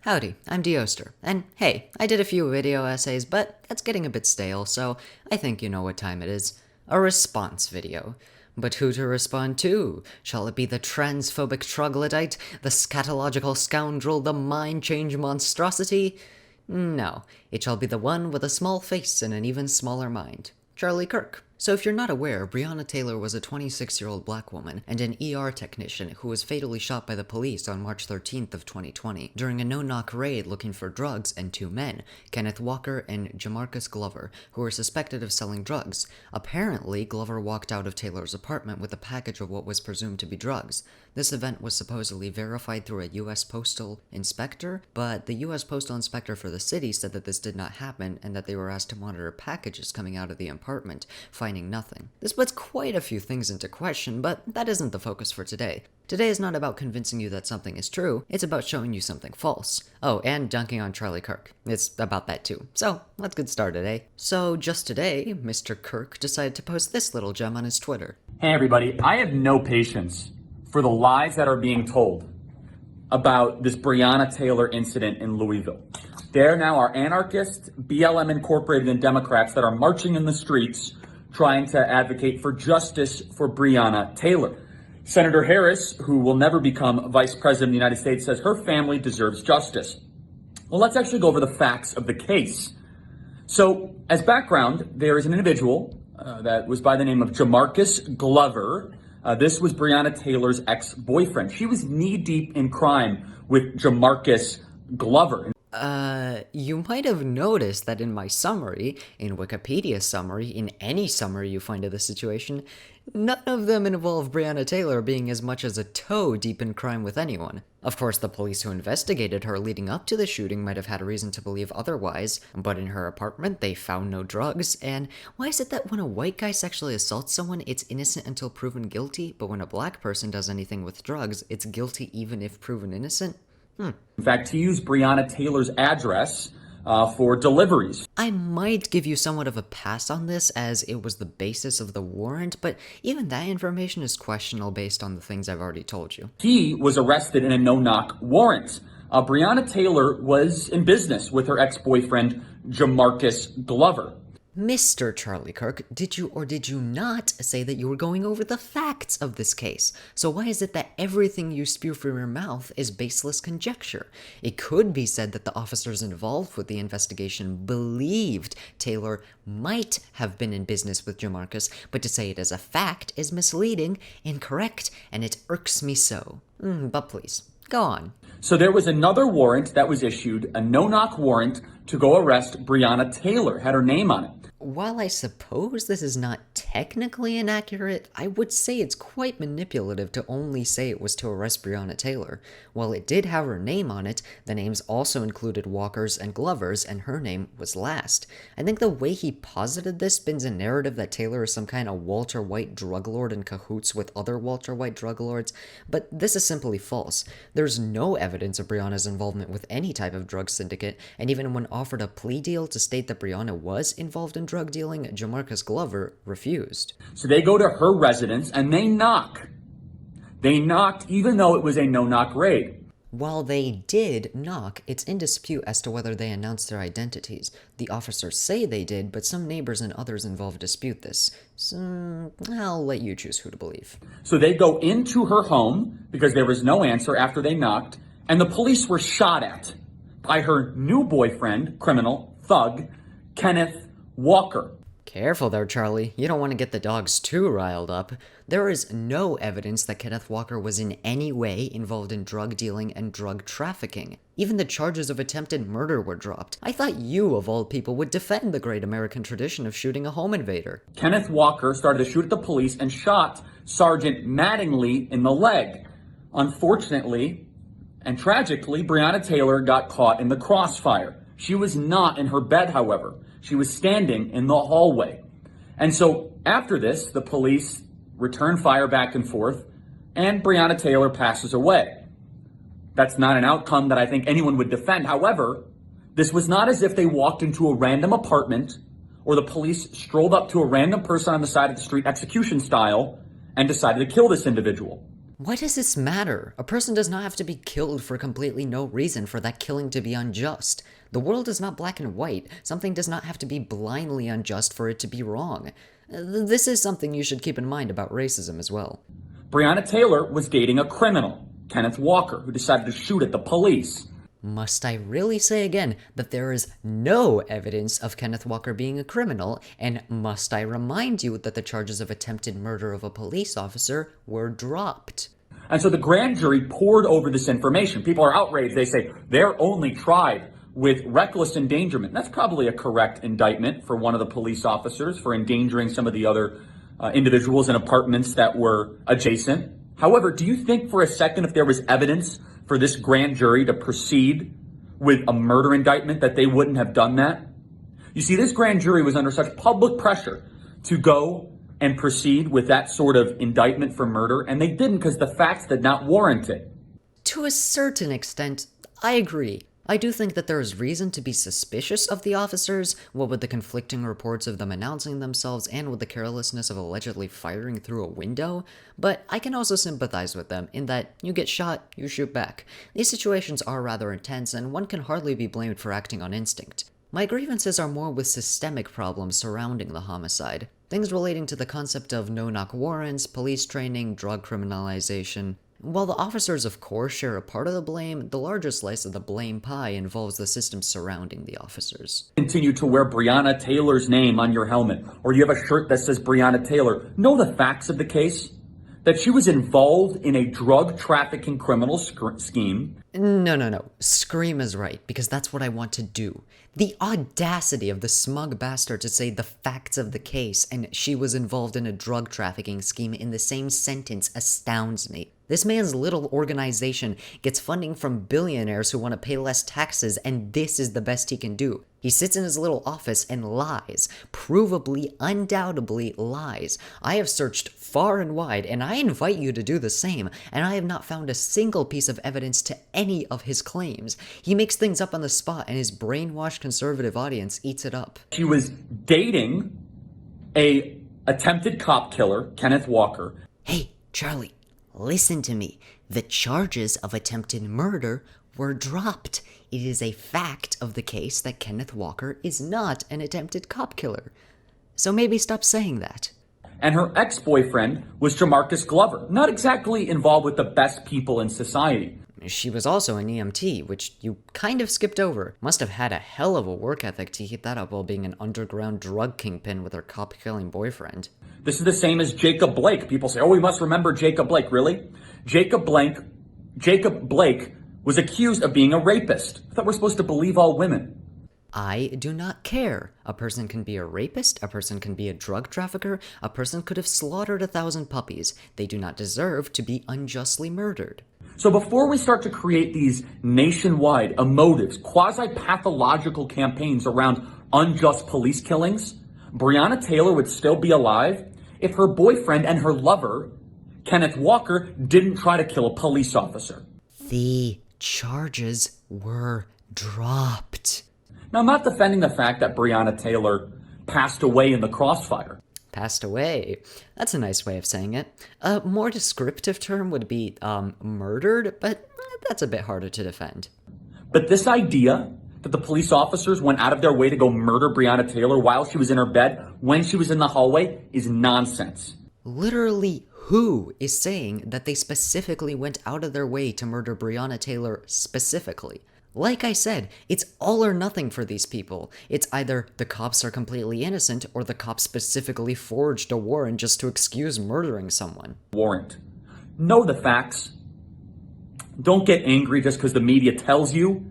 Howdy, I'm Dioster, and hey, I did a few video essays, but that's getting a bit stale, so I think you know what time it is. A response video. But who to respond to? Shall it be the transphobic troglodyte, the scatological scoundrel, the mind-change monstrosity? No, it shall be the one with a small face and an even smaller mind. Charlie Kirk. So if you're not aware, Breonna Taylor was a 26-year-old black woman and an ER technician who was fatally shot by the police on March 13th of 2020 during a no-knock raid looking for drugs and two men, Kenneth Walker and Jamarcus Glover, who were suspected of selling drugs. Apparently, Glover walked out of Taylor's apartment with a package of what was presumed to be drugs. This event was supposedly verified through a U.S. Postal Inspector, but the U.S. Postal Inspector for the city said that this did not happen and that they were asked to monitor packages coming out of the apartment, finding nothing. This puts quite a few things into question, but that isn't the focus for today. Today is not about convincing you that something is true, it's about showing you something false. Oh, and dunking on Charlie Kirk. It's about that too. So, let's get started, eh? So, just today, Mr. Kirk decided to post this little gem on his Twitter. Hey everybody, I have no patience for the lies that are being told about this Breonna Taylor incident in Louisville. There now are anarchists, BLM Incorporated, and Democrats that are marching in the streets trying to advocate for justice for Breonna Taylor. Senator Harris, who will never become Vice President of the United States, says her family deserves justice. Well, let's actually go over the facts of the case. So, as background, there is an individual that was by the name of Jamarcus Glover. This was Breonna Taylor's ex-boyfriend. She was knee-deep in crime with Jamarcus Glover. You might have noticed that in my summary, in Wikipedia's summary, in any summary you find of the situation, none of them involve Breonna Taylor being as much as a toe deep in crime with anyone. Of course, the police who investigated her leading up to the shooting might have had a reason to believe otherwise, but in her apartment they found no drugs, and why is it that when a white guy sexually assaults someone, it's innocent until proven guilty, but when a black person does anything with drugs, it's guilty even if proven innocent? In fact, he used Breonna Taylor's address for deliveries. I might give you somewhat of a pass on this as it was the basis of the warrant, but even that information is questionable based on the things I've already told you. He was arrested in a no-knock warrant. Breonna Taylor was in business with her ex-boyfriend, Jamarcus Glover. Mr. Charlie Kirk, did you or did you not say that you were going over the facts of this case? So why is it that everything you spew from your mouth is baseless conjecture? It could be said that the officers involved with the investigation believed Taylor might have been in business with Jamarcus, but to say it as a fact is misleading, incorrect, and it irks me so. But please, go on. So there was another warrant that was issued, a no-knock warrant to go arrest Breonna Taylor, had her name on it. While I suppose this is not technically inaccurate, I would say it's quite manipulative to only say it was to arrest Breonna Taylor. While it did have her name on it, the names also included Walker's and Glover's, and her name was last. I think the way he posited this spins a narrative that Taylor is some kind of Walter White drug lord in cahoots with other Walter White drug lords, but this is simply false. There's no evidence of Breonna's involvement with any type of drug syndicate, and even when offered a plea deal to state that Breonna was involved in drug dealing, Jamarcus Glover refused. So they go to her residence and they knock. They knocked even though it was a no-knock raid. While they did knock, it's in dispute as to whether they announced their identities. The officers say they did, but some neighbors and others involved dispute this. So I'll let you choose who to believe. So they go into her home because there was no answer after they knocked, and the police were shot at by her new boyfriend, criminal, thug, Kenneth Walker. Careful there, Charlie. You don't want to get the dogs too riled up. There is no evidence that Kenneth Walker was in any way involved in drug dealing and drug trafficking. Even the charges of attempted murder were dropped. I thought you, of all people, would defend the great American tradition of shooting a home invader. Kenneth Walker started to shoot at the police and shot Sergeant Mattingly in the leg. Unfortunately, and tragically, Breonna Taylor got caught in the crossfire. She was not in her bed, however. She was standing in the hallway. And so after this, the police return fire back and forth, and Breonna Taylor passes away. That's not an outcome that I think anyone would defend. However, this was not as if they walked into a random apartment or the police strolled up to a random person on the side of the street, execution style, and decided to kill this individual. Why does this matter? A person does not have to be killed for completely no reason for that killing to be unjust. The world is not black and white. Something does not have to be blindly unjust for it to be wrong. This is something you should keep in mind about racism as well. Breonna Taylor was dating a criminal, Kenneth Walker, who decided to shoot at the police. Must I really say again that there is no evidence of Kenneth Walker being a criminal, and must I remind you that the charges of attempted murder of a police officer were dropped? And so the grand jury poured over this information. People are outraged. They say they're only tried with reckless endangerment. That's probably a correct indictment for one of the police officers for endangering some of the other individuals in apartments that were adjacent. However, do you think for a second if there was evidence for this grand jury to proceed with a murder indictment that they wouldn't have done that? You see, this grand jury was under such public pressure to go and proceed with that sort of indictment for murder, and they didn't because the facts did not warrant it. To a certain extent, I agree. I do think that there is reason to be suspicious of the officers, what with the conflicting reports of them announcing themselves and with the carelessness of allegedly firing through a window, but I can also sympathize with them in that you get shot, you shoot back. These situations are rather intense, and one can hardly be blamed for acting on instinct. My grievances are more with systemic problems surrounding the homicide. Things relating to the concept of no-knock warrants, police training, drug criminalization. While the officers of course share a part of the blame, the larger slice of the blame pie involves the system surrounding the officers. Continue to wear Breonna Taylor's name on your helmet, or you have a shirt that says Breonna Taylor. Know the facts of the case? That she was involved in a drug trafficking criminal scheme. No. Scream is right, because that's what I want to do. The audacity of the smug bastard to say the facts of the case and she was involved in a drug trafficking scheme in the same sentence astounds me. This man's little organization gets funding from billionaires who want to pay less taxes, and this is the best he can do. He sits in his little office and lies. Provably, undoubtedly lies. I have searched far and wide, and I invite you to do the same, and I have not found a single piece of evidence to any of his claims. He makes things up on the spot, and his brainwashed conservative audience eats it up. She was dating a attempted cop killer, Kenneth Walker. Hey, Charlie. Listen to me. The charges of attempted murder were dropped. It is a fact of the case that Kenneth Walker is not an attempted cop killer. So maybe stop saying that. And her ex-boyfriend was Jamarcus Glover, not exactly involved with the best people in society. She was also an EMT, which you kind of skipped over. Must have had a hell of a work ethic to keep that up while being an underground drug kingpin with her cop-killing boyfriend. This is the same as Jacob Blake. People say, oh, we must remember Jacob Blake. Really? Jacob Blake was accused of being a rapist. I thought we're supposed to believe all women. I do not care. A person can be a rapist, a person can be a drug trafficker, a person could have slaughtered 1,000 puppies. They do not deserve to be unjustly murdered. So before we start to create these nationwide emotive, quasi-pathological campaigns around unjust police killings, Breonna Taylor would still be alive if her boyfriend and her lover, Kenneth Walker, didn't try to kill a police officer. The charges were dropped. Now, I'm not defending the fact that Breonna Taylor passed away in the crossfire. Passed away. That's a nice way of saying it. A more descriptive term would be murdered, but that's a bit harder to defend. But this idea that the police officers went out of their way to go murder Breonna Taylor while she was in her bed, when she was in the hallway, is nonsense. Literally, who is saying that they specifically went out of their way to murder Breonna Taylor specifically? Like I said, it's all or nothing for these people. It's either the cops are completely innocent or the cops specifically forged a warrant just to excuse murdering someone. Warrant. Know the facts. Don't get angry just because the media tells you.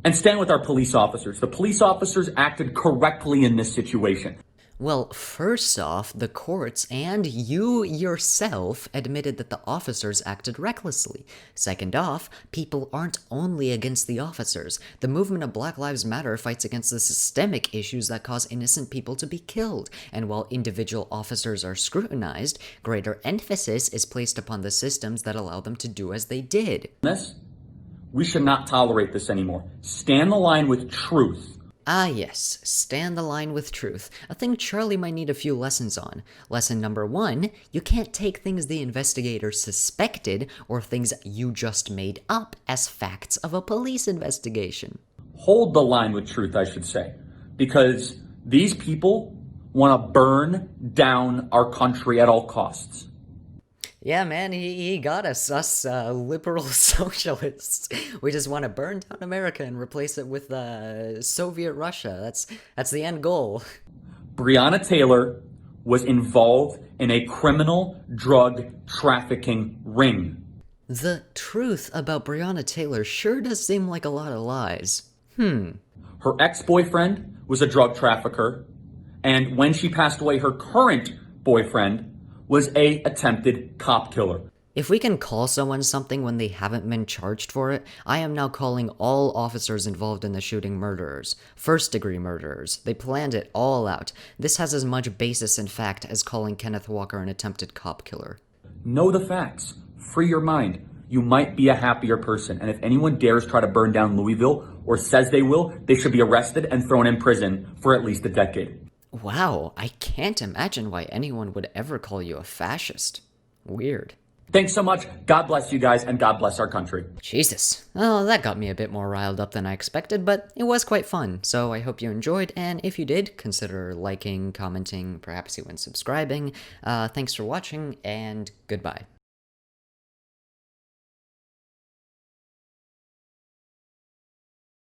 And stand with our police officers. The police officers acted correctly in this situation. Well, first off, the courts and you yourself admitted that the officers acted recklessly. Second off, people aren't only against the officers. The movement of Black Lives Matter fights against the systemic issues that cause innocent people to be killed. And while individual officers are scrutinized, greater emphasis is placed upon the systems that allow them to do as they did. We should not tolerate this anymore. Stand the line with truth. Ah, yes, stand the line with truth. A thing Charlie might need a few lessons on. Lesson number 1, you can't take things the investigator suspected or things you just made up as facts of a police investigation. Hold the line with truth, I should say, because these people want to burn down our country at all costs. Yeah, man, he got us liberal socialists. We just want to burn down America and replace it with Soviet Russia. That's the end goal. Breonna Taylor was involved in a criminal drug trafficking ring. The truth about Breonna Taylor sure does seem like a lot of lies. Her ex-boyfriend was a drug trafficker, and when she passed away, her current boyfriend was a attempted cop killer. If we can call someone something when they haven't been charged for it, I am now calling all officers involved in the shooting murderers. First-degree murderers. They planned it all out. This has as much basis in fact as calling Kenneth Walker an attempted cop killer. Know the facts. Free your mind. You might be a happier person, and if anyone dares try to burn down Louisville or says they will, they should be arrested and thrown in prison for at least a decade. Wow, I can't imagine why anyone would ever call you a fascist. Weird. Thanks so much. God bless you guys, and God bless our country. Jesus. Well, that got me a bit more riled up than I expected, but it was quite fun, so I hope you enjoyed, and if you did, consider liking, commenting, perhaps even subscribing. Thanks for watching, and goodbye.